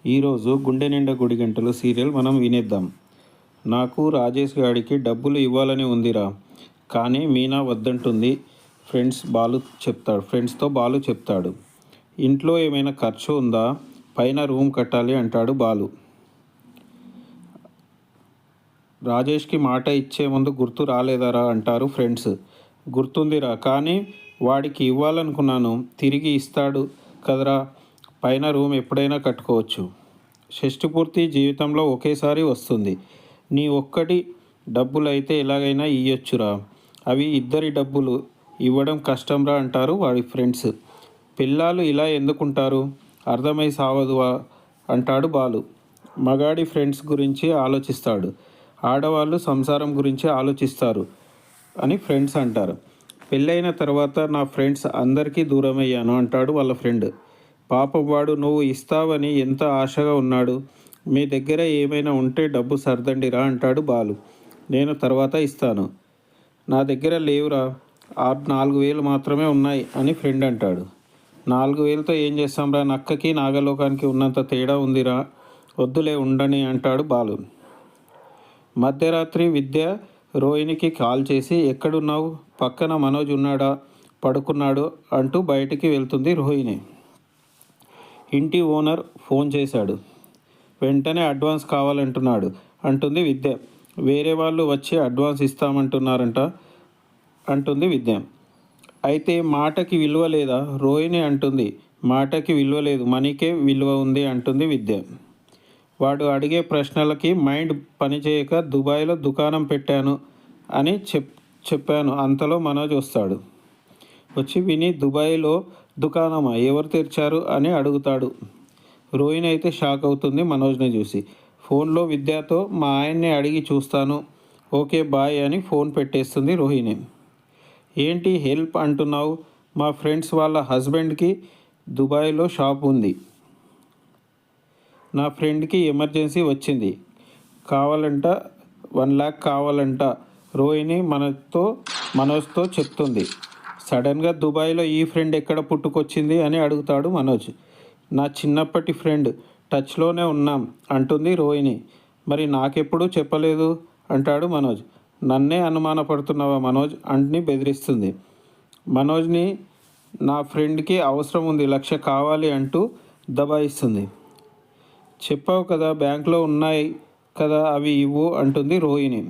ఈరోజు గుండె నిండా గుడి గంటలు సీరియల్ మనం వినేద్దాం. నాకు రాజేష్ గాడికి డబ్బులు ఇవ్వాలని ఉందిరా, కానీ మీనా వద్దంటుంది. ఫ్రెండ్స్తో బాలు చెప్తాడు. ఇంట్లో ఏమైనా ఖర్చు ఉందా, పైన రూమ్ కట్టాలి అంటాడు బాలు. రాజేష్కి మాట ఇచ్చే ముందు గుర్తు రాలేదరా అంటారు ఫ్రెండ్స్. గుర్తుందిరా, కానీ వాడికి ఇవ్వాలనుకున్నాను, తిరిగి ఇస్తాడు కదరా, పైన రూమ్ ఎప్పుడైనా కట్టుకోవచ్చు. షష్టిపూర్తి జీవితంలో ఒకేసారి వస్తుంది. నీ ఒక్కటి డబ్బులైతే ఎలాగైనా ఇయ్యొచ్చురా, అవి ఇద్దరి డబ్బులు ఇవ్వడం కష్టంరా అంటారు వాడి ఫ్రెండ్స్. పిల్లాలు ఇలా ఎందుకుంటారు, అర్థమై సావదువా అంటాడు బాలు. మగాడి ఫ్రెండ్స్ గురించి ఆలోచిస్తాడు, ఆడవాళ్ళు సంసారం గురించి ఆలోచిస్తారు అని ఫ్రెండ్స్ అంటారు. పెళ్ళైన తర్వాత నా ఫ్రెండ్స్ అందరికీ దూరమయ్యాను అంటాడు వాళ్ళ ఫ్రెండ్. పాపం వాడు నువ్వు ఇస్తావని ఎంత ఆశగా ఉన్నాడు. మీ దగ్గర ఏమైనా ఉంటే డబ్బు సర్దండిరా అంటాడు బాలు. నేను తర్వాత ఇస్తాను, నా దగ్గర లేవురా, 4,000 మాత్రమే ఉన్నాయి అని ఫ్రెండ్ అంటాడు. 4,000తో ఏం చేస్తాంరా, నక్కకి నాగలోకానికి ఉన్నంత తేడా ఉందిరా, వద్దులే ఉండని అంటాడు బాలు. మధ్యరాత్రి విద్య రోహిణికి కాల్ చేసి ఎక్కడున్నావు, పక్కన మనోజ్ ఉన్నాడా, పడుకున్నాడు అంటూ బయటికి వెళ్తుంది రోహిణి. ఇంటి ఓనర్ ఫోన్ చేశాడు. వెంటనే అడ్వాన్స్ కావాలంటున్నాడు అంటుంది విద్య. వేరే వాళ్ళు వచ్చి అడ్వాన్స్ ఇస్తామంటున్నారంట అంటుంది విద్య. అయితే మాటకి విలువ లేదా, రోహిణి అంటుంది. మాటకి విలువ లేదు, మనీకే విలువ ఉంది అంటుంది విద్య. వాడు అడిగే ప్రశ్నలకి మైండ్ పనిచేయక దుబాయ్లో దుకాణం పెట్టాను అని చెప్పాను. అంతలో మనోజ్ వస్తాడు. వచ్చి విని దుబాయ్లో దుకాణమా, ఎవరు తెరిచారు అని అడుగుతాడు. రోహిణి అయితే షాక్ అవుతుంది మనోజ్ని చూసి. ఫోన్లో విద్యతో మా ఆయన్ని అడిగి చూస్తాను, ఓకే బాయ్ అని ఫోన్ పెట్టేస్తుంది రోహిణి. ఏంటి హెల్ప్ అంటున్నావు, మా ఫ్రెండ్స్ వాళ్ళ హస్బెండ్కి దుబాయ్లో షాప్ ఉంది, నా ఫ్రెండ్కి ఎమర్జెన్సీ వచ్చింది, కావాలంట 1,00,000 కావాలంట రోహిణి మనోజ్తో చెప్తుంది. సడన్గా దుబాయ్లో ఈ ఫ్రెండ్ ఎక్కడ పుట్టుకొచ్చింది అని అడుగుతాడు మనోజ్. నా చిన్నప్పటి ఫ్రెండ్, టచ్లోనే ఉన్నాం అంటుంది రోహిణి. మరి నాకెప్పుడు చెప్పలేదు అంటాడు మనోజ్. నన్నే అనుమానపడుతున్నావా మనోజ్ అని బెదిరిస్తుంది. మనోజ్ని నా ఫ్రెండ్కి అవసరం ఉంది, 1,00,000 కావాలి అంటూ దబాయిస్తుంది. చెప్పావు కదా బ్యాంక్లో ఉన్నాయి కదా, అవి ఇవ్వు అంటుంది రోహిణి.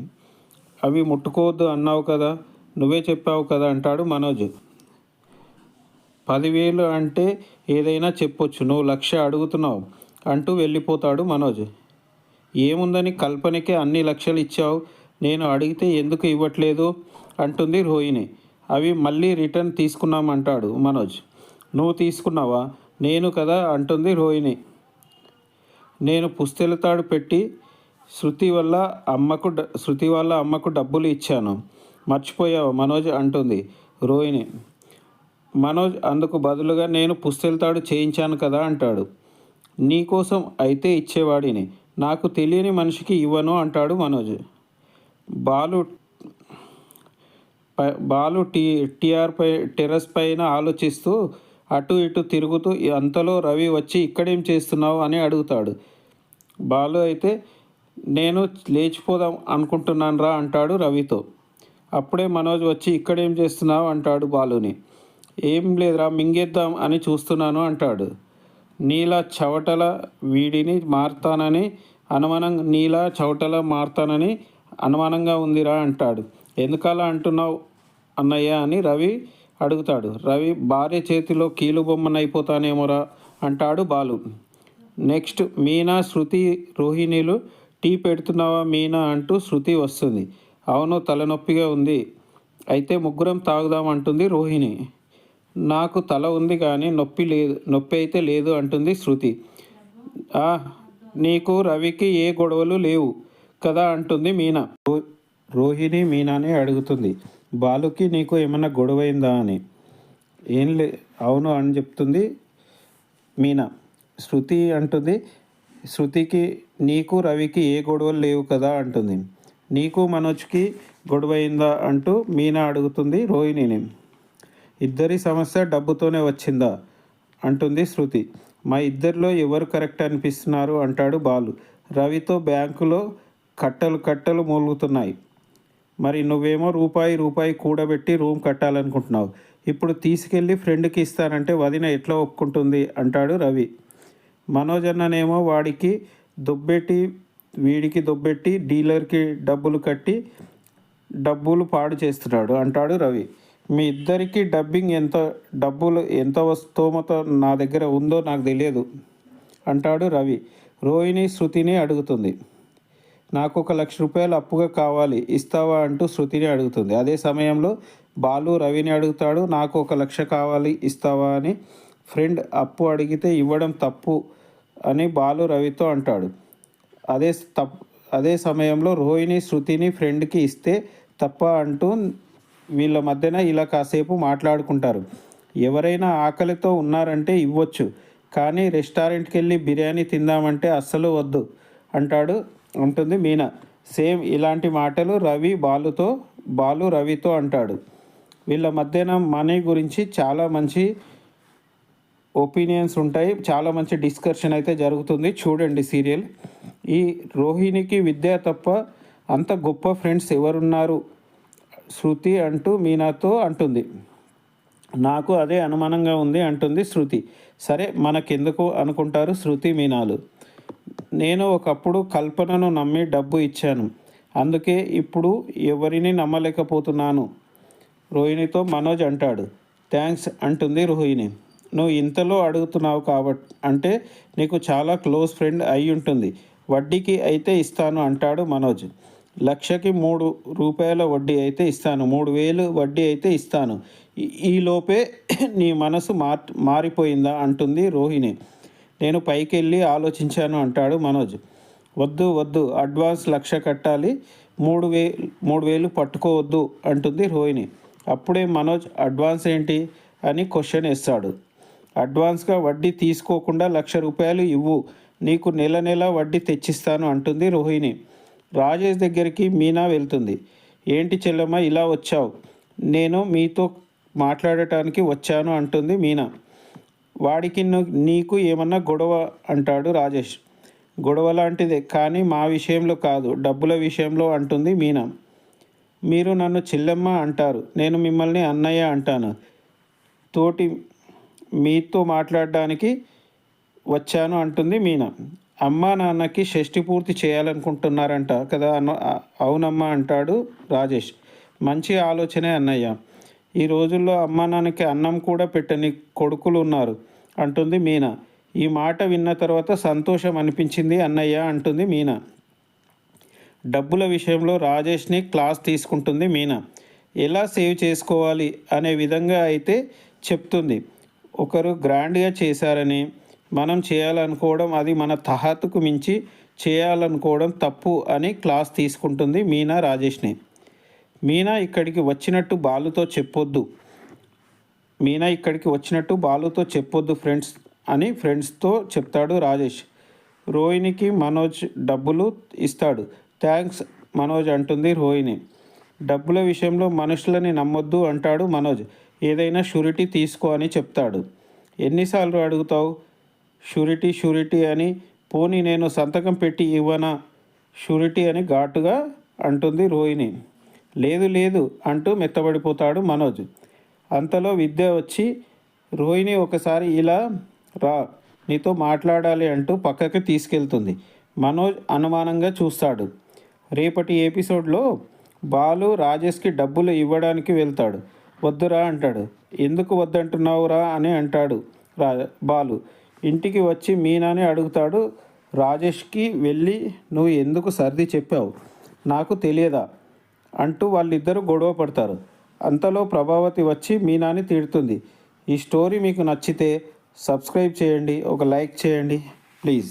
అవి ముట్టుకోవద్దు అన్నావు కదా, నువ్వే చెప్పావు కదా అంటాడు మనోజ్. 10,000 అంటే ఏదైనా చెప్పొచ్చు, నువ్వు 1,00,000 అడుగుతున్నావు అంటూ వెళ్ళిపోతాడు మనోజ్. ఏముందని కల్పనకే అన్ని లక్షలు ఇచ్చావు, నేను అడిగితే ఎందుకు ఇవ్వట్లేదు అంటుంది రోహిణి. అవి మళ్ళీ రిటర్న్ తీసుకున్నామంటాడు మనోజ్. నువ్వు తీసుకున్నావా, నేను కదా అంటుంది రోహిణి. నేను పుస్తెలతాడు పెట్టి శృతి వాళ్ళ అమ్మకు డబ్బులు ఇచ్చాను, మర్చిపోయావు మనోజ్ అంటుంది రోహిణి. మనోజ్ అందుకు బదులుగా నేను పుస్తెలతాడు చేయించాను కదా అంటాడు. నీకోసం అయితే ఇచ్చేవాడిని, నాకు తెలియని మనిషికి ఇవ్వను అంటాడు మనోజ్. బాలు టెర్రస్ పైన ఆలోచిస్తూ అటు ఇటు తిరుగుతూ అంతలో రవి వచ్చి ఇక్కడేం చేస్తున్నావు అని అడుగుతాడు. బాలు అయితే నేను లేచిపోదాం అనుకుంటున్నాను రా అంటాడు రవితో. అప్పుడే మనోజ్ వచ్చి ఇక్కడేం చేస్తున్నావు అంటాడు బాలుని. ఏం లేదురా, మింగేద్దాం అని చూస్తున్నాను అంటాడు. నీలా చవటల మారుతానని అనుమానంగా ఉందిరా అంటాడు. ఎందుకలా అంటున్నావు అన్నయ్య అని రవి అడుగుతాడు. రవి భార్య చేతిలో కీలుబొమ్మనైపోతానేమోరా అంటాడు బాలు. నెక్స్ట్ మీనా, శృతి, రోహిణిలు టీ పెడుతున్నావా మీనా అంటూ శృతి వస్తుంది. అవును, తలనొప్పిగా ఉంది, అయితే ముగ్గురం తాగుదాం అంటుంది రోహిణి. నాకు తల ఉంది కానీ నొప్పి అయితే లేదు అంటుంది శృతి. నీకు రవికి ఏ గొడవలు లేవు కదా అంటుంది మీనా. రోహిణి మీనానే అడుగుతుంది, బాలుకి నీకు ఏమన్నా గొడవైందా అని. అవును అని చెప్తుంది మీనా. శృతి అంటుంది, శృతికి నీకు రవికి ఏ గొడవలు లేవు కదా అంటుంది. నీకు మనోజ్కి గొడవైందా అంటూ మీనా అడుగుతుంది రోహిణిని. ఇద్దరి సమస్య డబ్బుతోనే వచ్చిందా అంటుంది శృతి. మా ఇద్దరిలో ఎవరు కరెక్ట్ అనిపిస్తున్నారు అంటాడు బాలు. రవితో బ్యాంకులో కట్టలు కట్టలు మూలుగుతున్నాయి. మరి నువ్వేమో రూపాయి రూపాయి కూడబెట్టి రూమ్ కట్టాలనుకుంటున్నావు. ఇప్పుడు తీసుకెళ్ళి ఫ్రెండ్కి ఇస్తానంటే వదిన ఎట్లా ఒప్పుకుంటుంది అంటాడు రవి. మనోజ్ అన్ననేమో వాడికి దొబ్బెట్టి వీడికి దొబ్బెట్టి డీలర్కి డబ్బులు కట్టి డబ్బులు పాడు చేస్తున్నాడు అంటాడు రవి. మీ ఇద్దరికి డబ్బింగ్ డబ్బులు ఎంత స్తోమత నా దగ్గర ఉందో నాకు తెలియదు అంటాడు రవి. రోహిణి శృతిని అడుగుతుంది. నాకు 1,00,000 రూపాయలు అప్పుగా కావాలి, ఇస్తావా అంటూ శృతిని అడుగుతుంది. అదే సమయంలో బాలు రవిని అడుగుతాడు. నాకు 1,00,000 కావాలి, ఇస్తావా అని. ఫ్రెండ్ అప్పు అడిగితే ఇవ్వడం తప్పు అని బాలు రవితో అంటాడు. అదే సమయంలో రోహిణి శృతిని ఫ్రెండ్కి ఇస్తే తప్ప అంటూ వీళ్ళ మధ్యన ఇలా కాసేపు మాట్లాడుకుంటారు. ఎవరైనా ఆకలితో ఉన్నారంటే ఇవ్వచ్చు, కానీ రెస్టారెంట్కి వెళ్ళి బిర్యానీ తిందామంటే అస్సలు వద్దు అంటుంది మీనా. సేమ్ ఇలాంటి మాటలు బాలు రవితో అంటాడు. వీళ్ళ మధ్యన మనీ గురించి చాలా మంచి ఒపీనియన్స్ ఉంటాయి. చాలా మంచి డిస్కషన్ అయితే జరుగుతుంది. చూడండి సీరియల్. ఈ రోహిణికి విద్య తప్ప అంత గొప్ప ఫ్రెండ్స్ ఎవరున్నారు శృతి అంటూ మీనాతో అంటుంది. నాకు అదే అనుమానంగా ఉంది అంటుంది శృతి. సరే మనకెందుకు అనుకుంటారు శృతి మీనాలు. నేను ఒకప్పుడు కల్పనను నమ్మి డబ్బు ఇచ్చాను, అందుకే ఇప్పుడు ఎవరిని నమ్మలేకపోతున్నాను రోహిణితో మనోజ్ అంటాడు. థ్యాంక్స్ అంటుంది రోహిణి. నువ్వు ఇంతలో అడుగుతున్నావు కాబట్టి అంటే నీకు చాలా క్లోజ్ ఫ్రెండ్ అయి ఉంటుంది. వడ్డీకి అయితే ఇస్తాను అంటాడు మనోజ్. 1,00,000కి 3 రూపాయల వడ్డీ అయితే ఇస్తాను, 3,000 వడ్డీ అయితే ఇస్తాను. ఈలోపే నీ మనసు మారిపోయిందా అంటుంది రోహిణి. నేను పైకి వెళ్ళి ఆలోచించాను అంటాడు మనోజ్. వద్దు అడ్వాన్స్ 1,00,000 కట్టాలి, 3,000 పట్టుకోవద్దు అంటుంది రోహిణి. అప్పుడే మనోజ్ అడ్వాన్స్ ఏంటి అని క్వశ్చన్ వేస్తాడు. అడ్వాన్స్గా వడ్డీ తీసుకోకుండా 1,00,000 రూపాయలు ఇవ్వు, నీకు నెల నెల వడ్డీ తెచ్చిస్తాను అంటుంది రోహిణి. రాజేష్ దగ్గరికి మీనా వెళ్తుంది. ఏంటి చెల్లమ్మ ఇలా వచ్చావు? నేను మీతో మాట్లాడటానికి వచ్చాను అంటుంది మీనా. వాడికి నీకు ఏమన్నా గొడవ అంటాడు రాజేష్. గొడవ లాంటిదే, కానీ మా విషయంలో కాదు, డబ్బుల విషయంలో అంటుంది మీనా. మీరు నన్ను చెల్లెమ్మ అంటారు, నేను మిమ్మల్ని అన్నయ్య అంటాను. మీతో మాట్లాడడానికి వచ్చాను అంటుంది మీనా. అమ్మా నాన్నకి షష్టి పూర్తి చేయాలనుకుంటున్నారంట కదా అవునమ్మా అంటాడు రాజేష్. మంచి ఆలోచనే అన్నయ్య. ఈ రోజుల్లో అమ్మా నాన్నకి అన్నం కూడా పెట్టని కొడుకులు ఉన్నారు అంటుంది మీనా. ఈ మాట విన్న తర్వాత సంతోషం అనిపించింది అన్నయ్య అంటుంది మీనా. డబ్బుల విషయంలో రాజేష్ని క్లాస్ తీసుకుంటుంది మీనా. ఎలా సేవ్ చేసుకోవాలి అనే విధంగా అయితే చెప్తుంది. ఒకరు గ్రాండ్గా చేశారని మనం చేయాలనుకోవడం, అది మన తహతుకు మించి చేయాలనుకోవడం తప్పు అని క్లాస్ తీసుకుంటుంది మీనా రాజేష్ని. మీనా ఇక్కడికి వచ్చినట్టు బాలుతో చెప్పొద్దు ఫ్రెండ్స్ అని ఫ్రెండ్స్తో చెప్తాడు రాజేష్. రోహిణికి మనోజ్ డబ్బులు ఇస్తాడు. థ్యాంక్స్ మనోజ్ అంటుంది రోహిణి. డబ్బుల విషయంలో మనుషులని నమ్మొద్దు అంటాడు మనోజ్. ఏదైనా షూరిటీ తీసుకో అని చెప్తాడు. ఎన్నిసార్లు అడుగుతావు షూరిటీ అని? పోనీ నేను సంతకం పెట్టి ఇవ్వనా షూరిటీ అని ఘాటుగా అంటుంది రోహిణి. లేదు అంటూ మెత్తబడిపోతాడు మనోజ్. అంతలో విద్య వచ్చి రోహిణి ఒకసారి ఇలా రా, నీతో మాట్లాడాలి అంటూ పక్కకి తీసుకెళ్తుంది. మనోజ్ అనుమానంగా చూస్తాడు. రేపటి ఎపిసోడ్లో బాలు రాజేష్కి డబ్బులు ఇవ్వడానికి వెళ్తాడు. వద్దురా అంటాడు. ఎందుకు వద్దంటున్నావురా అని అంటాడు బాలు. ఇంటికి వచ్చి మీనాని అడుగుతాడు. రాజేష్కి వెళ్ళి నువ్వు ఎందుకు సర్ది చెప్పావు, నాకు తెలియదా అంటూ వాళ్ళిద్దరూ గొడవ పడతారు. అంతలో ప్రభావతి వచ్చి మీనాని తిడుతుంది. ఈ స్టోరీ మీకు నచ్చితే సబ్స్క్రైబ్ చేయండి, ఒక లైక్ చేయండి ప్లీజ్.